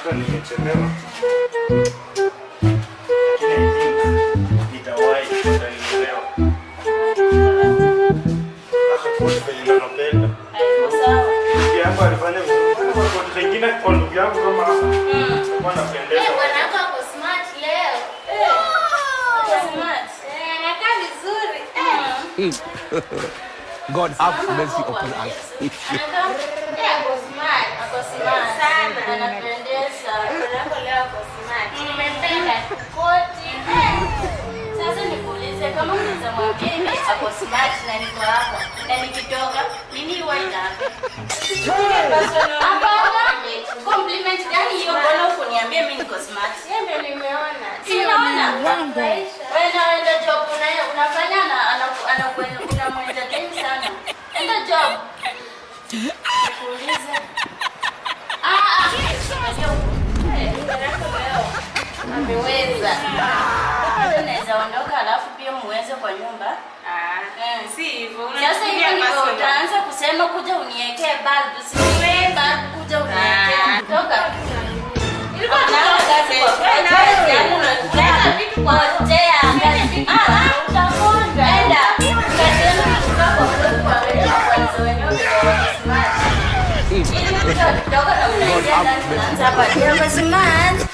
hata nimechelewa. Nitawahi kutanielewa. Hata kwa vile napenda. Sawa. Hapa alifanya vizuri. Kwa wengine kwa ndugu yangu kama kwa napendeza. Bwana wako ako smart leo. Smart. Anakaa vizuri. God have mercy upon us. Ako smart sana. Anapendeza. Bwana wako leo ako smart. Nimependa koti. Sasa nikuulize kama unaweza mwambia hivi ako smart na niko hapa. Na nikitoka nini waita? Compliment gani hiyo? Mbona ukuniambia mimi niko smart? Ndio nimeona. Siona. Wewe job unafanya na anakuenda unamwenda tena sana. Enda job. Nikuulize. Ameweza. Unaweza ondoka alafu pia muweze kwa nyumba. Si hivyo. Sasa hivi ndio utaanza kusema kuja uniwekee bulb. Usiweke bulb kuja uniwekee. Toka. Ilikuwa tunaona kazi kwa kazi yangu na kuleta vitu kwa hotel. Utakonda. Enda. Kasema kutoka kwa wewe kwa wenyewe smart. Ili kutoka na unaingia ndani unaanza hapa. You're smart.